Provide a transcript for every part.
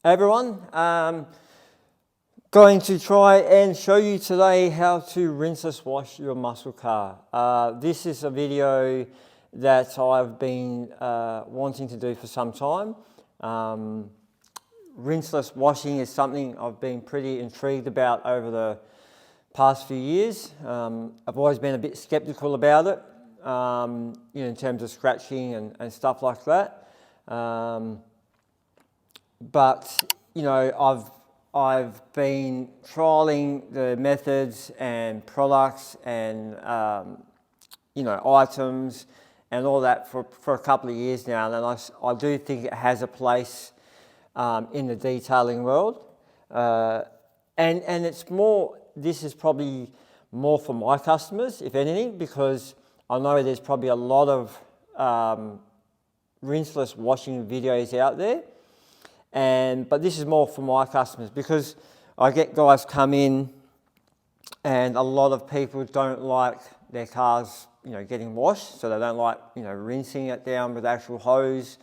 Hey everyone, going to try and show you today how to rinseless wash your muscle car. This is a video that I've been wanting to do for some time. Rinseless washing is something I've been pretty intrigued about over the past few years. I've always been a bit skeptical about it, in terms of scratching and stuff like that. But I've been trialing the methods and products and items and all that for a couple of years now, and I do think it has a place in the detailing world, and it's more. This is probably more for my customers, if anything, because I know there's probably a lot of rinseless washing videos out there. But this is more for my customers because I get guys come in and a lot of people don't like their cars, getting washed. So they don't like, rinsing it down with actual hose.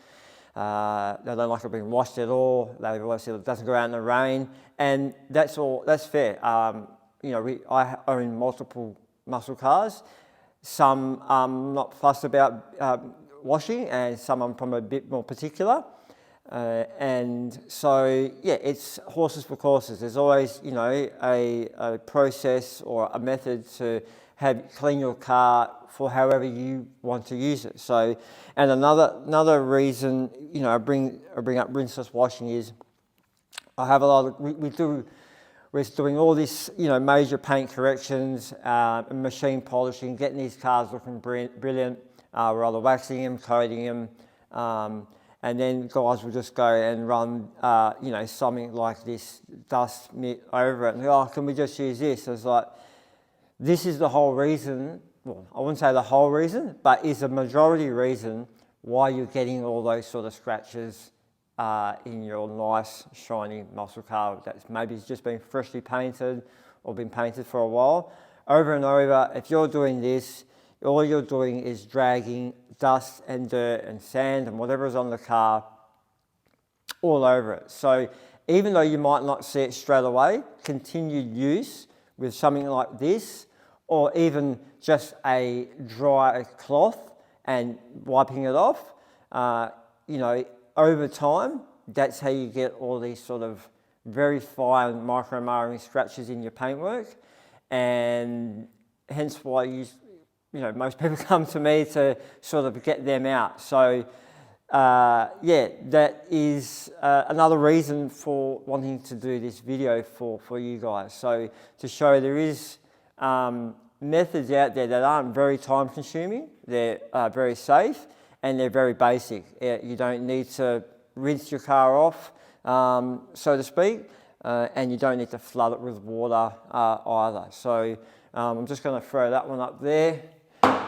They don't like it being washed at all. They always say it doesn't go out in the rain. And that's fair. I own multiple muscle cars. Some I'm not fussed about washing, and some I'm probably a bit more particular. And so, it's horses for courses. There's always, a process or a method to clean your car for however you want to use it. So, and another reason, I bring up rinseless washing is I have a lot of, we're doing all this, major paint corrections, machine polishing, getting these cars looking brilliant. We're either waxing them, coating them, and then guys will just go and run, something like this dust mitt over it. And can we just use this? It's like, this is the whole reason, well, I wouldn't say the whole reason, but is a majority reason why you're getting all those sort of scratches in your nice, shiny muscle car that's maybe just been freshly painted or been painted for a while. Over and over, if you're doing this, all you're doing is dragging dust and dirt and sand and whatever is on the car all over it. So even though you might not see it straight away, continued use with something like this, or even just a dry cloth and wiping it off, over time, that's how you get all these sort of very fine micro-marring scratches in your paintwork, and hence why most people come to me to sort of get them out. So, that is another reason for wanting to do this video for you guys. So to show there is methods out there that aren't very time consuming, they're very safe, and they're very basic. You don't need to rinse your car off, so to speak, and you don't need to flood it with water either. So I'm just going to throw that one up there.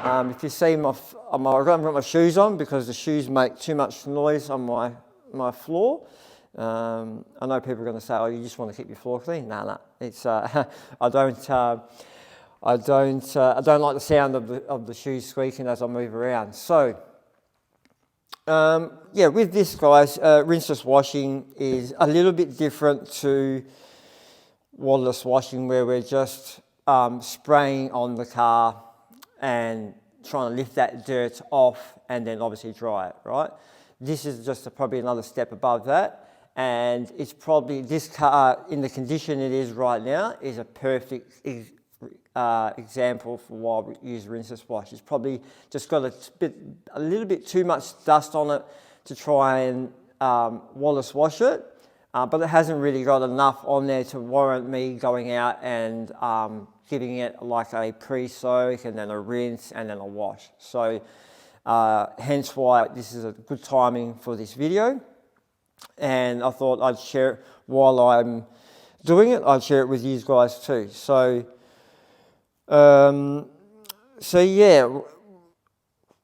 If you see I haven't got my shoes on because the shoes make too much noise on my floor. I know people are going to say, "Oh, you just want to keep your floor clean." No. It's I don't like the sound of the shoes squeaking as I move around. So with this, guys, rinseless washing is a little bit different to waterless washing, where we're just spraying on the car and trying to lift that dirt off and then obviously dry it, right? This is just probably another step above that, and it's probably, this car in the condition it is right now is a perfect example for why we use rinseless wash. It's probably just got a little bit too much dust on it to try and waterless wash it, but it hasn't really got enough on there to warrant me going out and giving it like a pre-soak and then a rinse and then a wash. So hence why this is a good timing for this video, and I thought I'd share it while I'm doing it. I'd share it with you guys too. So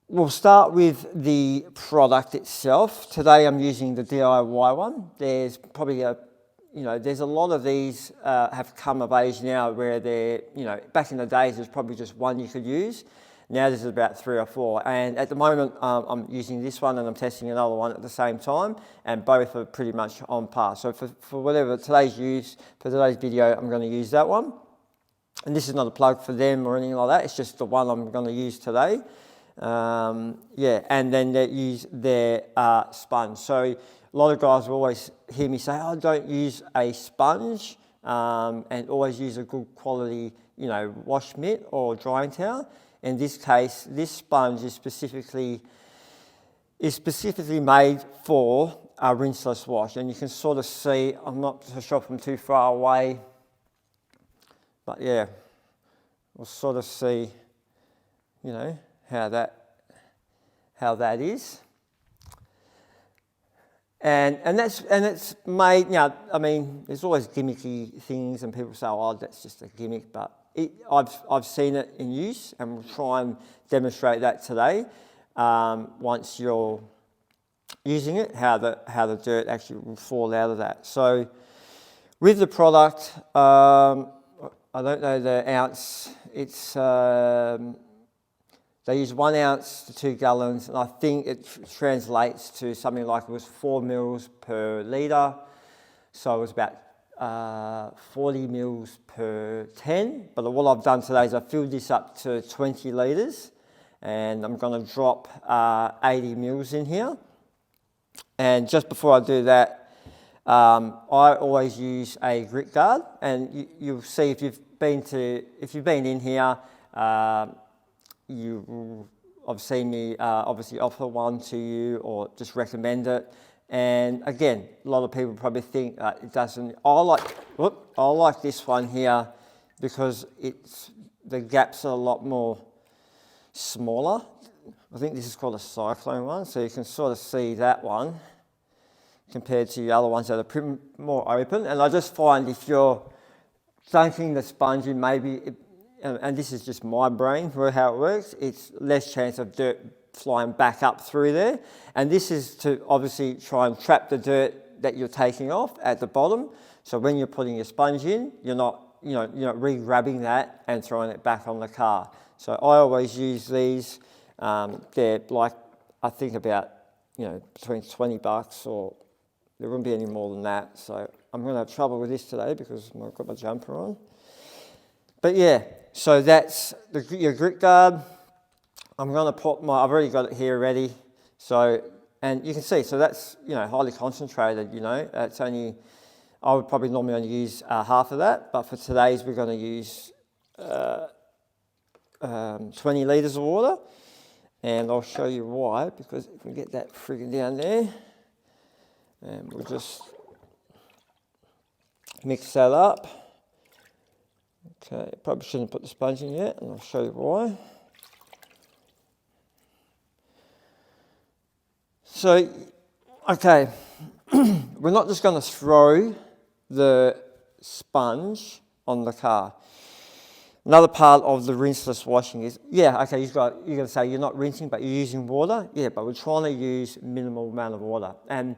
we'll start with the product itself. Today I'm using the DIY one. There's probably there's a lot of these have come of age now where they're, back in the days there's probably just one you could use. Now this is about 3 or 4. And at the moment, I'm using this one and I'm testing another one at the same time, and both are pretty much on par. So for whatever today's use, for today's video, I'm going to use that one. And this is not a plug for them or anything like that. It's just the one I'm going to use today. Yeah, and then they use their sponge. So a lot of guys will always hear me say, oh, don't use a sponge, and always use a good quality, you know, wash mitt or drying towel. In this case, this sponge is specifically made for a rinseless wash. And you can sort of see, I'm not so sure if I'm too far away, but yeah, we'll sort of see, you know, how that is. And it's made, you know, I mean, there's always gimmicky things and people say, oh, that's just a gimmick, but I've seen it in use, and we'll try and demonstrate that today. Once you're using it, how the dirt actually will fall out of that. So with the product, I don't know the ounce. It's they use 1 ounce to 2 gallons, and I think it translates to something like it was 4 mils per litre. So it was about 40 mils per 10. But what I've done today is I filled this up to 20 litres, and I'm going to drop 80 mils in here. And just before I do that, I always use a grit guard, and you'll see if you've been in here, I've seen me obviously offer one to you or just recommend it. And again, a lot of people probably think it doesn't. I like this one here because the gaps are a lot more smaller. I think this is called a cyclone one, so you can sort of see that one compared to the other ones that are pretty more open. And I just find if you're dunking the sponge in, and this is just my brain for how it works, it's less chance of dirt flying back up through there. And this is to obviously try and trap the dirt that you're taking off at the bottom. So when you're putting your sponge in, you're not re-grabbing that and throwing it back on the car. So I always use these. They're like, I think about, between $20 or there wouldn't be any more than that. So I'm going to have trouble with this today because I've got my jumper on. But yeah, so that's your grit guard. I'm going to put I've already got it here ready. So, and you can see, so that's, highly concentrated, It's only, I would probably normally only use half of that, but for today's we're going to use 20 litres of water. And I'll show you why, because if we get that friggin' down there, and we'll just mix that up. Okay, probably shouldn't put the sponge in yet, and I'll show you why. So, okay, we're not just going to throw the sponge on the car. Another part of the rinseless washing is, you're going to say you're not rinsing, but you're using water. Yeah, but we're trying to use minimal amount of water. And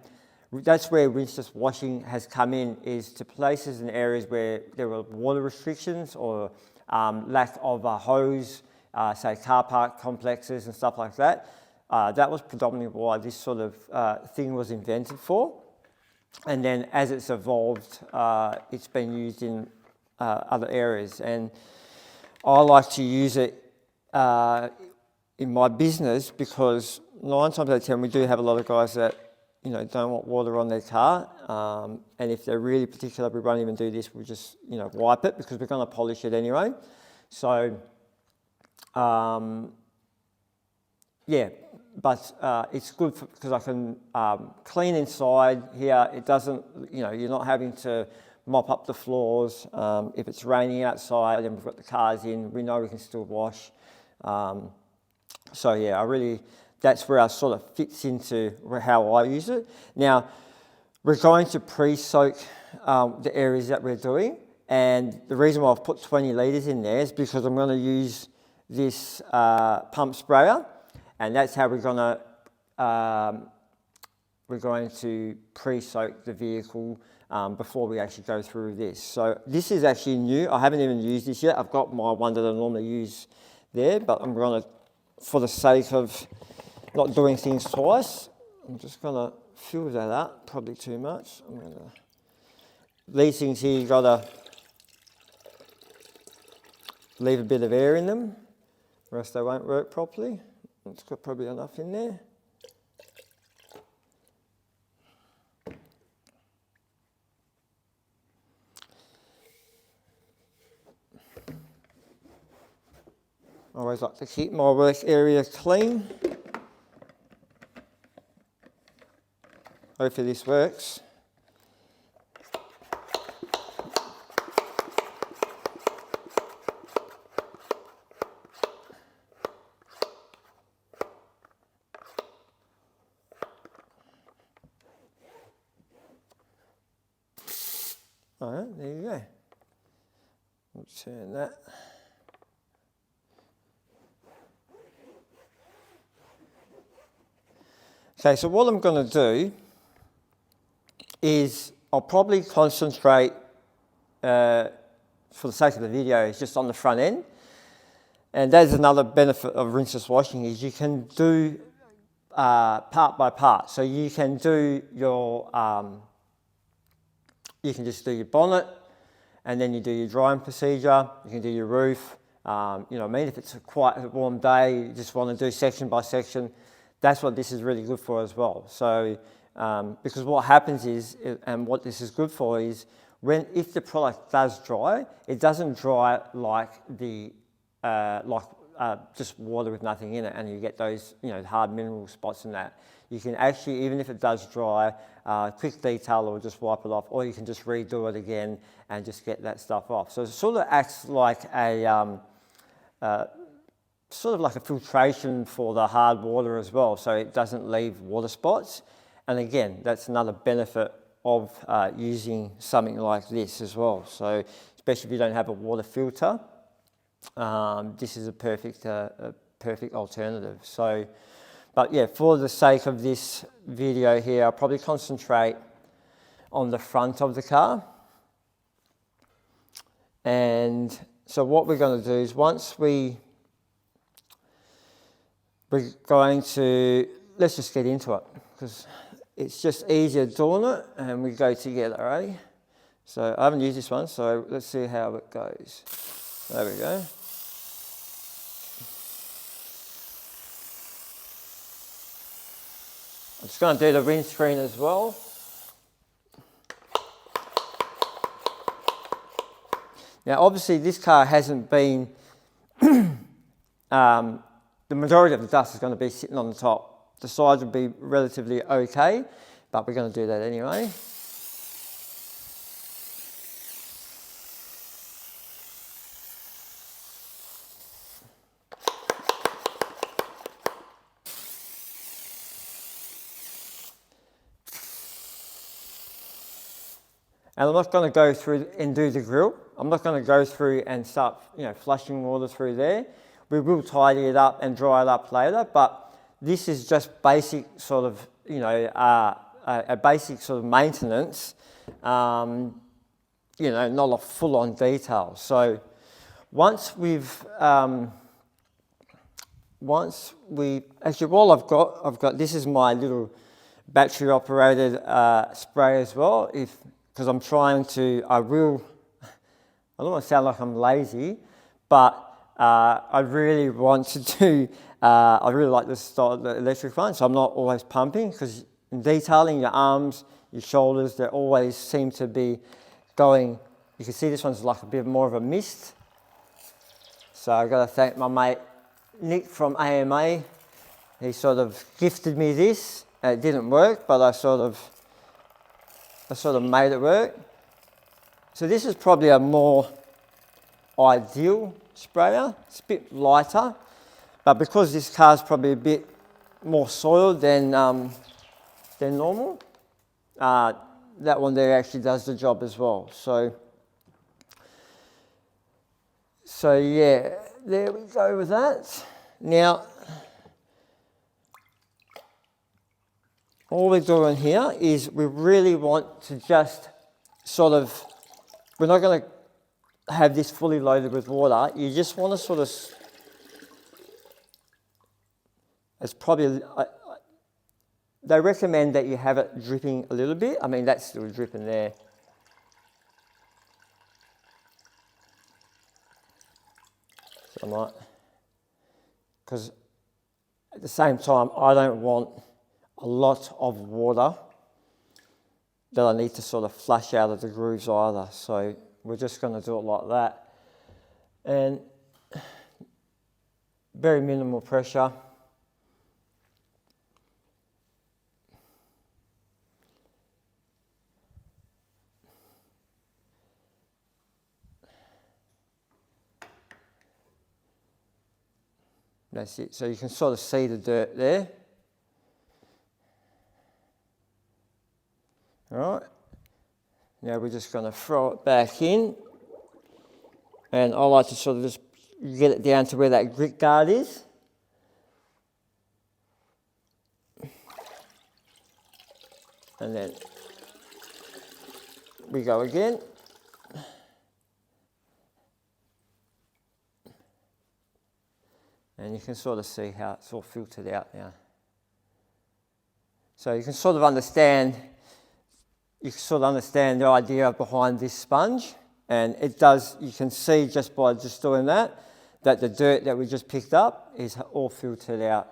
that's where rinseless washing has come in, is to places and areas where there were water restrictions or lack of a hose, say car park complexes and stuff like that. That was predominantly why this sort of thing was invented for. And then as it's evolved, it's been used in other areas. And I like to use it in my business because 9 times out of 10 we do have a lot of guys that don't want water on their car, and if they're really particular, we won't even do this. We'll just wipe it because we're going to polish it anyway. So yeah, but it's good because I can clean inside here. It doesn't, you're not having to mop up the floors. If it's raining outside and we've got the cars in, we know we can still wash. So yeah, that's where I sort of fits into how I use it. Now, we're going to pre-soak the areas that we're doing. And the reason why I've put 20 litres in there is because I'm going to use this pump sprayer. And that's how we're going to pre-soak the vehicle before we actually go through this. So this is actually new. I haven't even used this yet. I've got my one that I normally use there, but I'm going to for the sake of not doing things twice. I'm just gonna fill that up, probably too much. These things here, you gotta leave a bit of air in them, or else they won't work properly. It's got probably enough in there. I always like to keep my work area clean. Hopefully this works. All right, there you go. We'll turn that. Okay, so what I'm going to do is I'll probably concentrate, for the sake of the video, is just on the front end. And that's another benefit of rinseless washing, is you can do part by part. So you can do your, you can just do your bonnet, and then you do your drying procedure. You can do your roof. You know what I mean? If it's quite a warm day, you just want to do section by section. That's what this is really good for as well. So, because what happens is, and what this is good for is, if the product does dry, it doesn't dry like just water with nothing in it, and you get those, you know, hard mineral spots in that. You can actually, even if it does dry, quick detail or just wipe it off, or you can just redo it again and just get that stuff off. So it sort of acts like a sort of like a filtration for the hard water as well, so it doesn't leave water spots. And again, that's another benefit of using something like this as well. So especially if you don't have a water filter, this is a perfect alternative. So, but yeah, for the sake of this video here, I'll probably concentrate on the front of the car. And so what we're going to do is, once we're going to, let's just get into it, because it's just easier doing it and we go together, eh? So I haven't used this one, so let's see how it goes. There we go. I'm just going to do the windscreen as well. Now obviously this car hasn't been, the majority of the dust is going to be sitting on the top. The sides will be relatively okay, but we're going to do that anyway. And I'm not going to go through and do the grill. I'm not going to go through and start, you know, flushing water through there. We will tidy it up and dry it up later, but this is just basic sort of, you know, a basic sort of maintenance, you know, not a full-on detail. So once actually, while I've got, this is my little battery operated spray as well, because I'm trying to, I don't want to sound like I'm lazy, but I really want to do, I really like this style, the electric one, so I'm not always pumping, because in detailing, your arms, your shoulders, they always seem to be going, you can see this one's like a bit more of a mist. So I've got to thank my mate Nick from AMA. He sort of gifted me this, and it didn't work, but I sort of made it work. So this is probably a more ideal sprayer. It's a bit lighter, but because this car's probably a bit more soiled than normal, that one there actually does the job as well. So yeah, there we go with that. Now, all we're doing here is we really want to just sort of, we're not going to have this fully loaded with water. You just want to sort of it's probably, they recommend that you have it dripping a little bit. I mean, that's still dripping there. So I might, because at the same time, I don't want a lot of water that I need to sort of flush out of the grooves either. So we're just going to do it like that. And very minimal pressure. That's it. So you can sort of see the dirt there. All right. Now we're just going to throw it back in. And I like to sort of just get it down to where that grit guard is. And then we go again. And you can sort of see how it's all filtered out now. So you can sort of understand, the idea behind this sponge. And it does, you can see just by just doing that the dirt that we just picked up is all filtered out.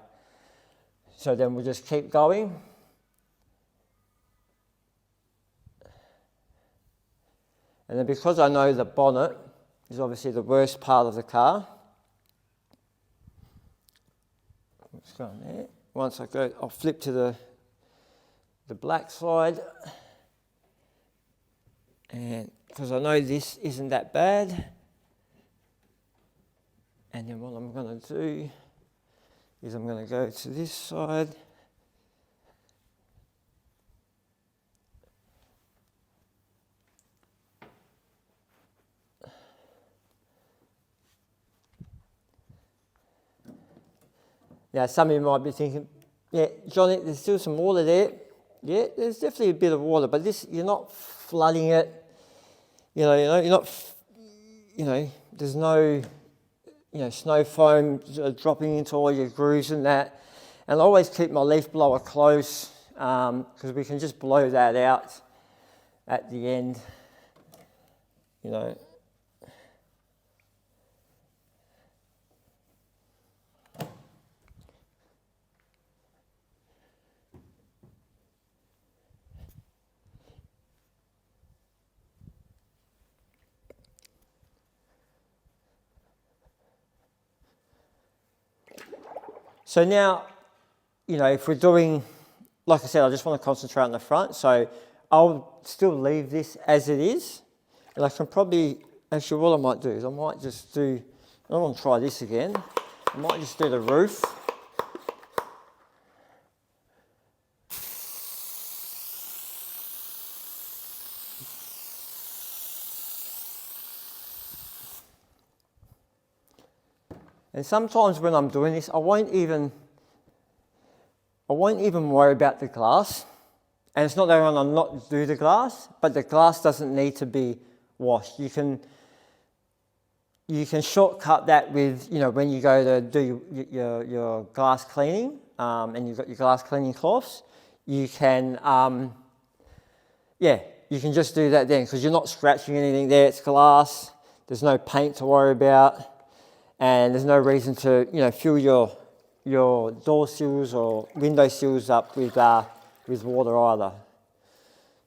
So then we'll just keep going. And then because I know the bonnet is obviously the worst part of the car, let's go on there. Once I go, I'll flip to the black side. And because I know this isn't that bad. And then what I'm going to do is I'm going to go to this side. Now, some of you might be thinking, yeah, Johnny, there's still some water there. Yeah, there's definitely a bit of water, but this, you're not flooding it. You're not, there's no, snow foam dropping into all your grooves and that. And I always keep my leaf blower close because we can just blow that out at the end, So now, if we're doing, like I said, I just want to concentrate on the front. So I'll still leave this as it is. And I can probably, actually what I might do is I might just do, I don't want to try this again. I might just do the roof. And sometimes when I'm doing this, I won't even worry about the glass. And it's not that I'm not do the glass, but the glass doesn't need to be washed. You can shortcut that with, when you go to do your glass cleaning, and you've got your glass cleaning cloths, you can, you can just do that then because you're not scratching anything there. It's glass. There's no paint to worry about. And there's no reason to, fill your door sills or window sills up with water either.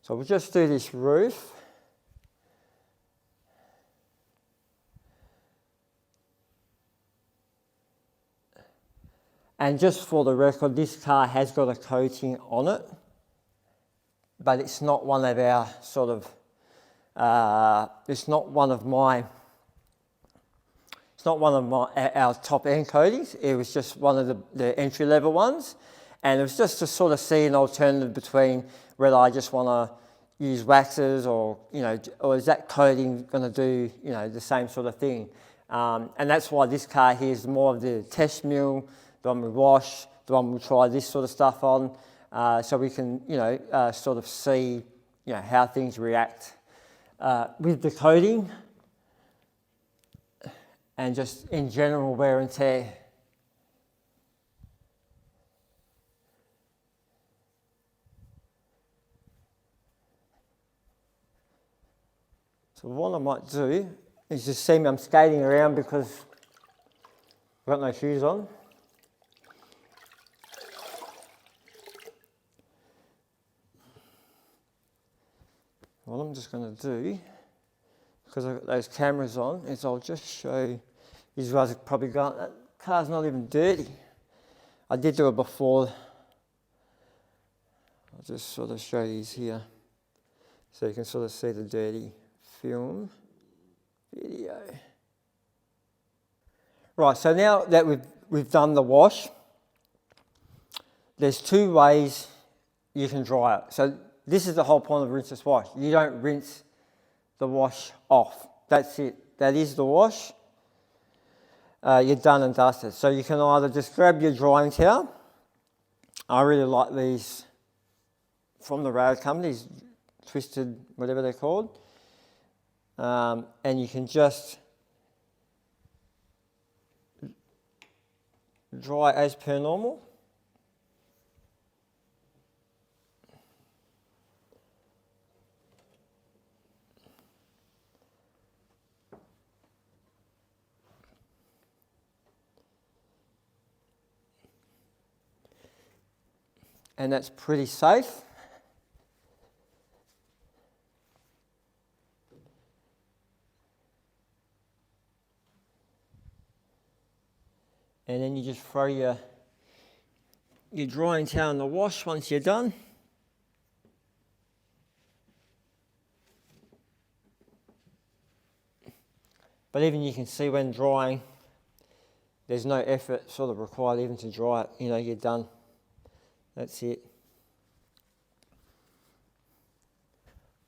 So we'll just do this roof. And just for the record, this car has got a coating on it, but it's not one of our it's not one of our top end coatings. It was just one of the entry level ones. And it was just to sort of see an alternative between whether I just want to use waxes or is that coating going to do, the same sort of thing. And that's why this car here is more of the test mill, the one we wash, the one we try this sort of stuff on. So we can, sort of see, how things react with the coating. And just in general wear and tear. So what I might do is just see me, I'm skating around because I've got no shoes on. What I'm just going to do, because I've got those cameras on, is I'll just show you guys are probably going, that car's not even dirty. I did do it before. I'll just sort of show you here so you can sort of see the dirty film video. Right, so now that we've done the wash, there's two ways you can dry it. So this is the whole point of rinseless wash. You don't rinse the wash off. That's it. That is the wash. You're done and dusted. So you can either just grab your drying towel. I really like these from the Rail Company, these twisted, whatever they're called. And you can just dry as per normal. And that's pretty safe. And then you just throw your drying towel in the wash once you're done. But even you can see when drying, there's no effort sort of required even to dry it. You know, you're done. That's it.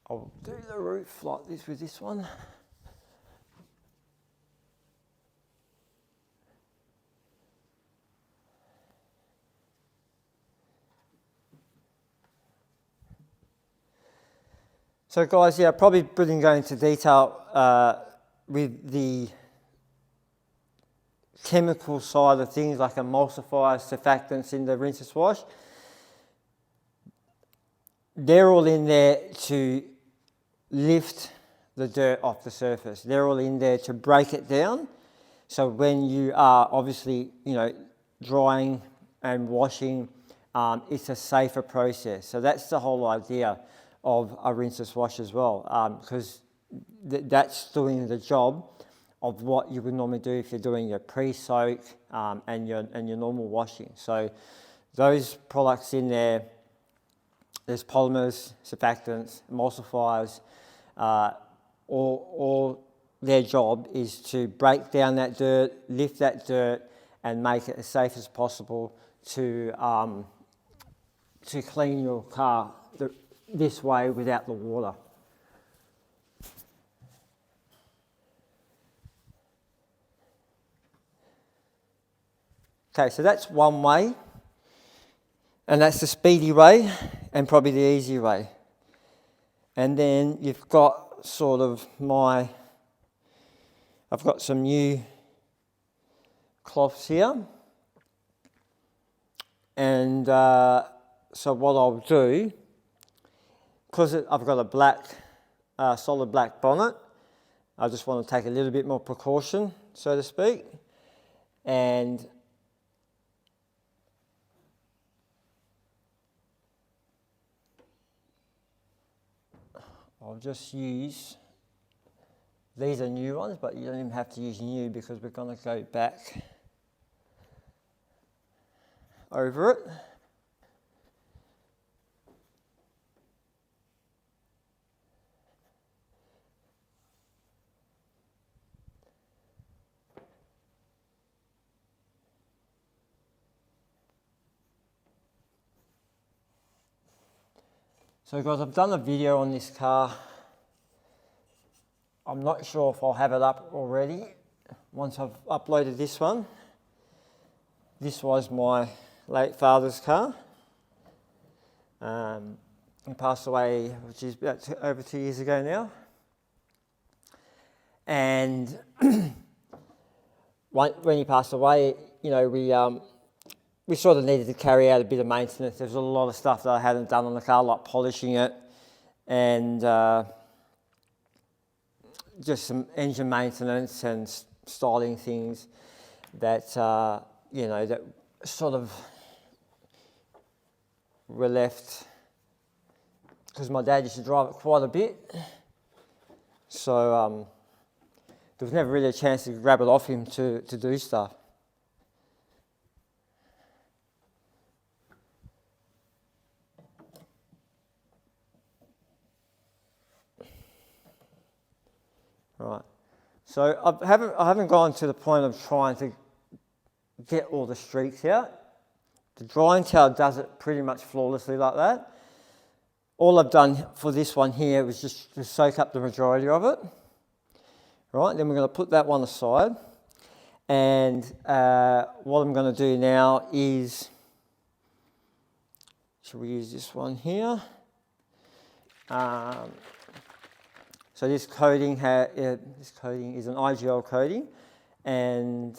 I'll do the roof like this with this one. So guys, yeah, probably didn't go into detail with the chemical side of things like emulsifiers, surfactants in the rinseless wash. They're all in there to lift the dirt off the surface. They're all in there to break it down. So when you are obviously, you know, drying and washing, it's a safer process. So that's the whole idea of a rinseless wash as well, because that's doing the job of what you would normally do if you're doing your pre-soak and your normal washing. So those products in there, there's polymers, surfactants, emulsifiers, all their job is to break down that dirt, lift that dirt, and make it as safe as possible to clean your car this way without the water. Okay, so that's one way, and that's the speedy way and probably the easy way. And then you've got sort of I've got some new cloths here, and so what I'll do, because I've got a black, solid black bonnet, I just want to take a little bit more precaution, so to speak, and I'll just use, these are new ones, but you don't even have to use new because we're going to go back over it. So guys, I've done a video on this car. I'm not sure if I'll have it up already once I've uploaded this one. This was my late father's car. He passed away, which is about over 2 years ago now. And when he passed away, you know, we sort of needed to carry out a bit of maintenance. There's a lot of stuff that I hadn't done on the car, like polishing it and just some engine maintenance and styling things that, you know, that sort of were left because my dad used to drive it quite a bit. So there was never really a chance to grab it off him to do stuff. Right, so I haven't gone to the point of trying to get all the streaks out. The drying towel does it pretty much flawlessly like that. All I've done for this one here was just to soak up the majority of it. Right, then we're going to put that one aside. And what I'm going to do now is, should we use this one here? So this coating is an IGL coating, and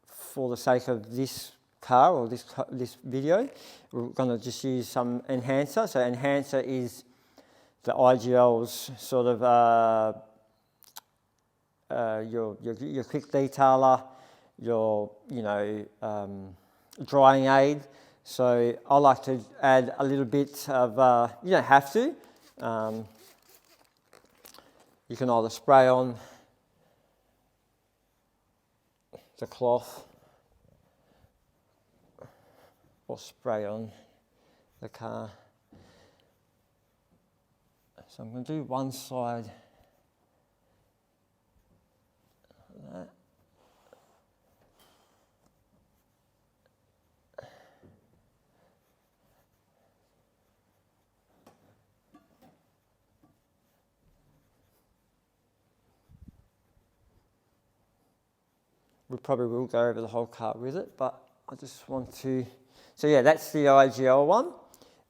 for the sake of this car or this video, we're going to just use some enhancer. So enhancer is the IGL's sort of your quick detailer, your drying aid. So I like to add a little bit of you don't have to. You can either spray on the cloth or spray on the car. So I'm going to do one side like that. We probably will go over the whole car with it, but I just want to, so yeah, that's the IGL one.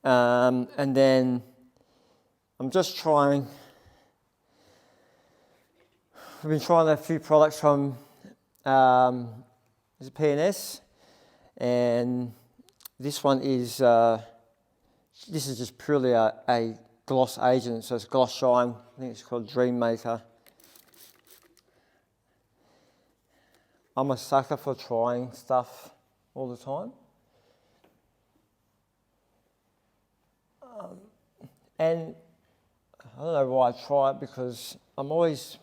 And then I'm just trying, I've been trying a few products from there's a P&S, and this one is, this is just purely a gloss agent, so it's gloss shine. I think it's called Dream Maker. I'm a sucker for trying stuff all the time. And I don't know why I try it, because I'm always,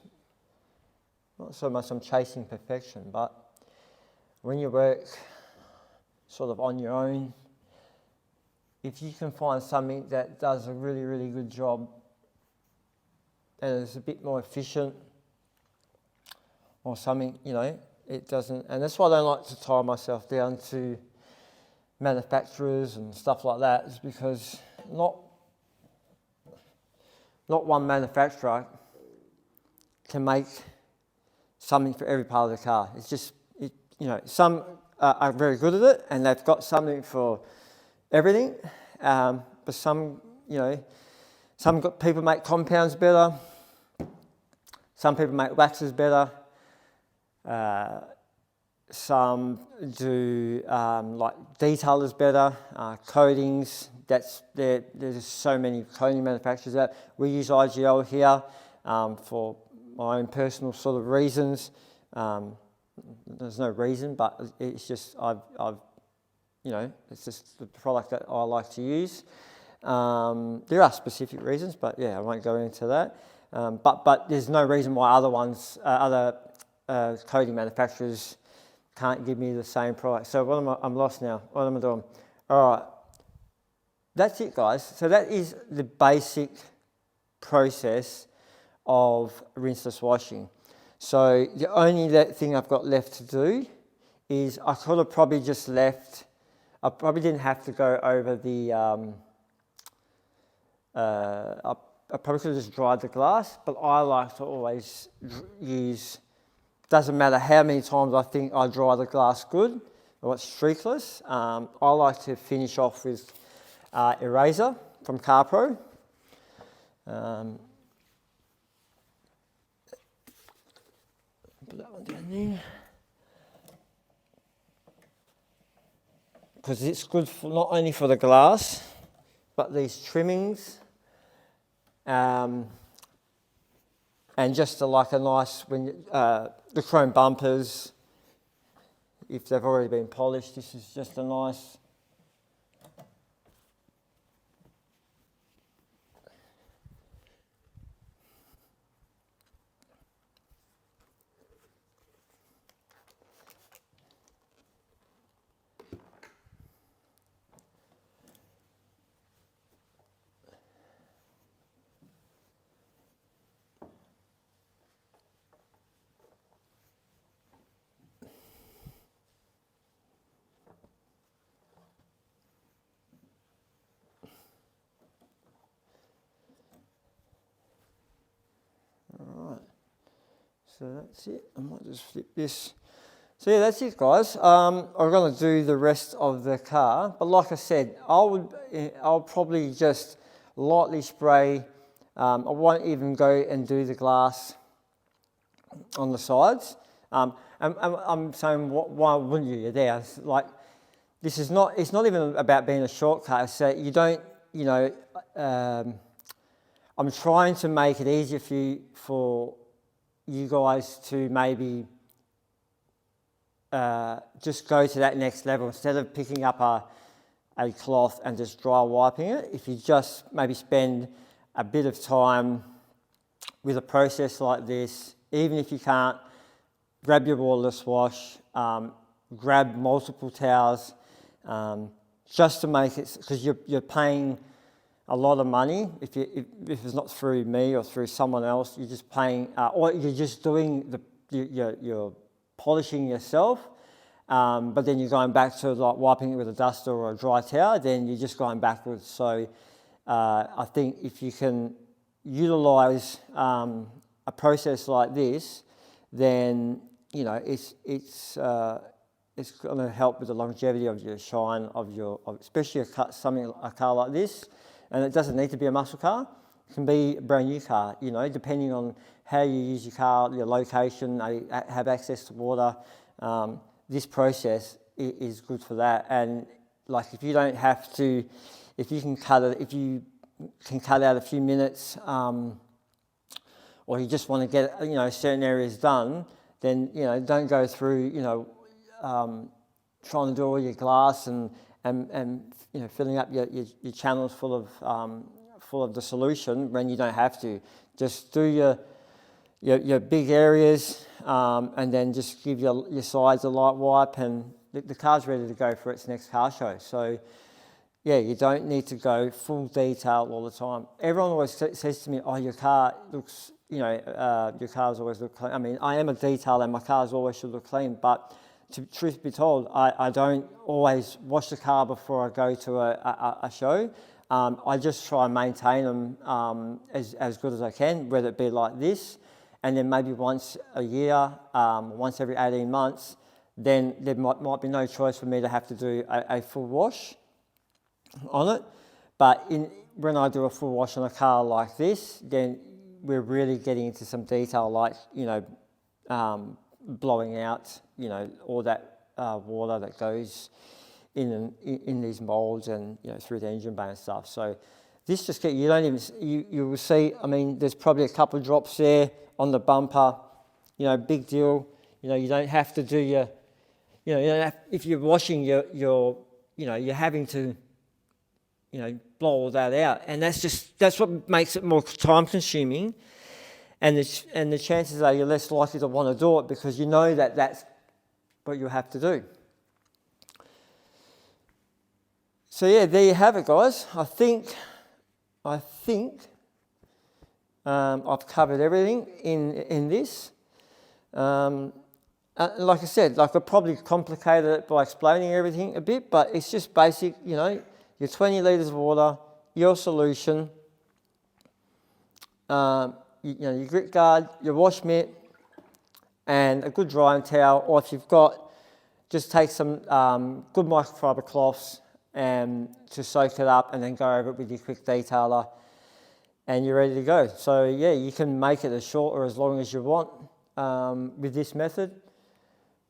not so much I'm chasing perfection, but when you work sort of on your own, if you can find something that does a really, really good job and is a bit more efficient or something, you know, it doesn't, and that's why I don't like to tie myself down to manufacturers and stuff like that, is because not one manufacturer can make something for every part of the car. It's just, you know, some are very good at it and they've got something for everything, but some, you know, people make compounds better, some people make waxes better. Some do like detailers better, coatings. There's so many coating manufacturers out. We use IGL here for my own personal sort of reasons. There's no reason, but it's just I've you know, it's just the product that I like to use. There are specific reasons, but yeah, I won't go into that. But there's no reason why other coating manufacturers can't give me the same product. So I'm lost now. What am I doing? All right, that's it, guys. So that is the basic process of rinseless washing. So the only thing I've got left to do is I could have probably just left. I probably didn't have to go over the. I probably could have just dried the glass, but I like to always use. Doesn't matter how many times I think I dry the glass good or it's streakless. I like to finish off with eraser from CarPro. Put that one down there. Because it's good for not only for the glass, but these trimmings. and just like a nice, the chrome bumpers, if they've already been polished, this is just a nice So that's it. I might just flip this. So yeah, that's it, guys. I'm going to do the rest of the car, but like I said, I'll probably just lightly spray. I won't even go and do the glass on the sides. I'm saying, why wouldn't you? You're there. It's like, this is not. It's not even about being a shortcut. So you don't. You know, I'm trying to make it easier for you guys to maybe just go to that next level instead of picking up a cloth and just dry wiping it. If you just maybe spend a bit of time with a process like this, even if you can't, grab your waterless wash, grab multiple towels, just to make it, because you're paying a lot of money. If it's not through me or through someone else, you're just paying, or you're just doing you're polishing yourself, but then you're going back to like wiping it with a duster or a dry towel, then you're just going backwards. So I think if you can utilise a process like this, then you know it's going to help with the longevity of your shine especially a car like this. And it doesn't need to be a muscle car. It can be a brand new car, you know, depending on how you use your car, your location, have access to water. This process is good for that. And like if you don't have to, if you can cut out a few minutes, or you just want to get, you know, certain areas done, then, you know, don't go through, you know, trying to do all your glass and you know, filling up your channels full of the solution when you don't have to. Just do your big areas, and then just give your sides a light wipe, and the car's ready to go for its next car show. So yeah, you don't need to go full detail all the time. Everyone always says to me, "Oh, your car looks, you know, your cars always look clean." I mean, I am a detailer, and my cars always should look clean, but truth be told, I don't always wash the car before I go to a show. I just try and maintain them as good as I can, whether it be like this, and then maybe once a year, once every 18 months, then there might be no choice for me to have to do a full wash on it. But when I do a full wash on a car like this, then we're really getting into some detail, like, you know, blowing out, you know, all that water that goes in these molds and, you know, through the engine bay and stuff. So this just you don't even, you will see, I mean, there's probably a couple of drops there on the bumper, you know, big deal. You know, you don't have to do you know, if you're washing your you know, you're having to, you know, blow all that out, and that's what makes it more time consuming. And the chances are you're less likely to want to do it because you know that that's what you have to do. So yeah, there you have it, guys. I think I've covered everything in this. Like I said, I could probably complicate it by explaining everything a bit, but it's just basic, you know, your 20 litres of water, your solution, you know, your grit guard, your wash mitt, and a good drying towel, or if you've got, just take some good microfiber cloths and to soak it up, and then go over it with your quick detailer, and you're ready to go. So yeah, you can make it as short or as long as you want with this method,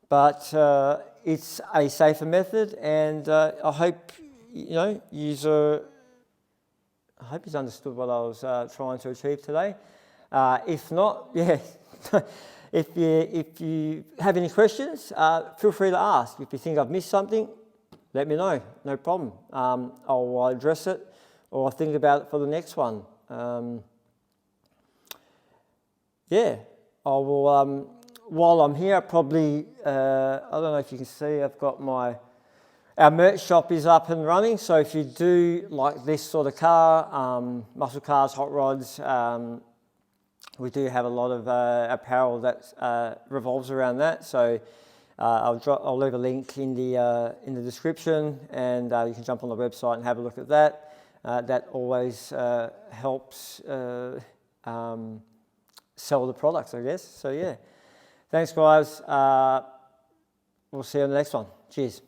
but it's a safer method, and I hope, you know, I hope you've understood what I was trying to achieve today. If not, yeah, if you have any questions, feel free to ask. If you think I've missed something, let me know, no problem. I'll address it, or I'll think about it for the next one. Yeah, I will, while I'm here, probably, I don't know if you can see, I've got our merch shop is up and running, so if you do like this sort of car, muscle cars, hot rods, we do have a lot of apparel that revolves around that. So I'll leave a link in the description, and you can jump on the website and have a look at that. That always helps sell the products, I guess. So yeah, thanks guys. We'll see you on the next one. Cheers.